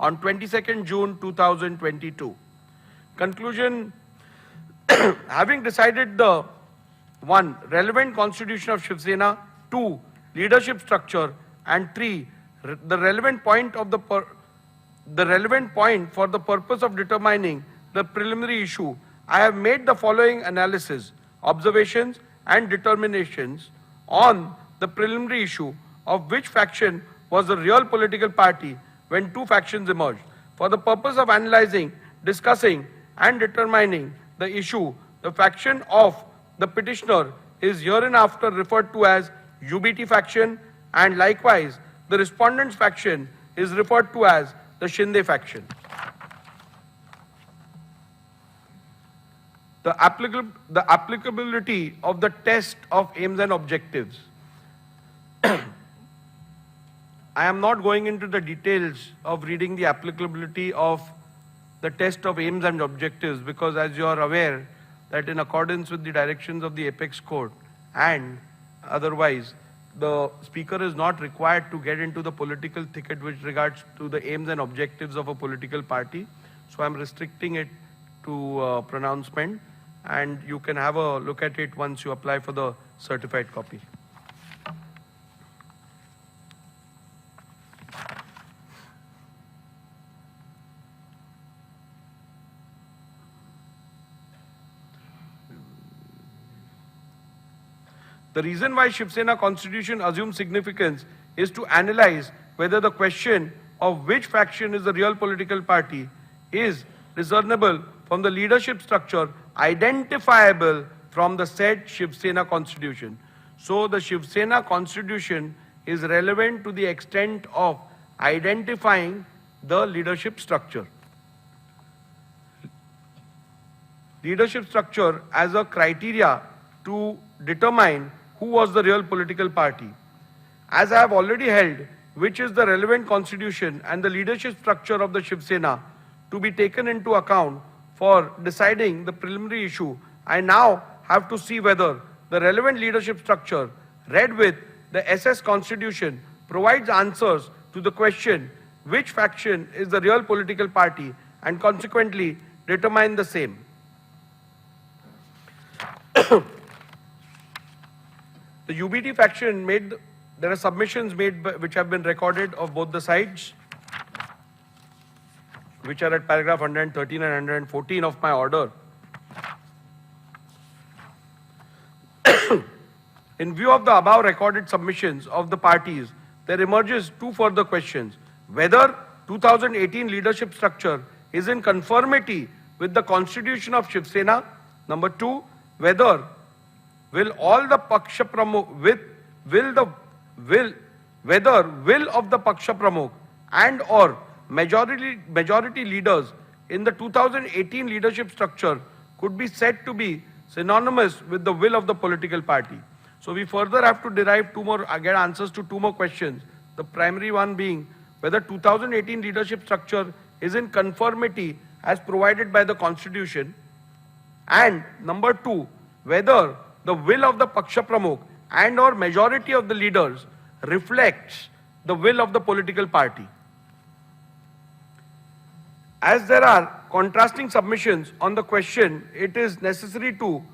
on 22nd June 2022. Conclusion, having decided the 1. Relevant constitution of Shiv Sena, 2. Leadership structure, and 3. The relevant point for the purpose of determining the preliminary issue, I have made the following analysis, observations and determinations on the preliminary issue of which faction was the real political party when two factions emerged. For the purpose of analyzing, discussing and determining the issue, the faction of the petitioner is hereinafter referred to as UBT faction, and likewise the respondent's faction is referred to as the Shinde faction. The applicability of the test of aims and objectives. I am not going into the details of reading the applicability of the test of aims and objectives, because as you are aware that in accordance with the directions of the Apex Court and otherwise, the speaker is not required to get into the political thicket with regards to the aims and objectives of a political party. So I am restricting it to pronouncement, and you can have a look at it once you apply for the certified copy. The reason why Shiv Sena constitution assumes significance is to analyze whether the question of which faction is the real political party is discernible from the leadership structure identifiable from the said Shiv Sena constitution. So the Shiv Sena constitution is relevant to the extent of identifying the leadership structure. Leadership structure as a criteria to determine who was the real political party. As I have already held, which is the relevant constitution and the leadership structure of the Shiv Sena to be taken into account for deciding the preliminary issue, I now have to see whether the relevant leadership structure read with the SS constitution provides answers to the question which faction is the real political party and consequently determine the same. The UBT faction there are submissions made which have been recorded of both the sides, which are at paragraph 113 and 114 of my order. In view of the above recorded submissions of the parties, there emerges two further questions. Whether 2018 leadership structure is in conformity with the constitution of Shiv Sena. Number 2, whether will all the Paksha Pramukh whether will of the Paksha Pramukh and or majority leaders in the 2018 leadership structure could be said to be synonymous with the will of the political party. So we further have to derive get answers to two more questions. The primary one being whether 2018 leadership structure is in conformity as provided by the constitution, and number 2, whether the will of the Paksha Pramukh and or majority of the leaders reflects the will of the political party. As there are contrasting submissions on the question, it is necessary to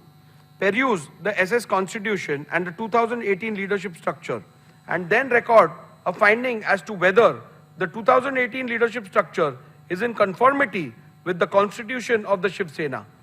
peruse the SS Constitution and the 2018 leadership structure and then record a finding as to whether the 2018 leadership structure is in conformity with the constitution of the Shiv Sena.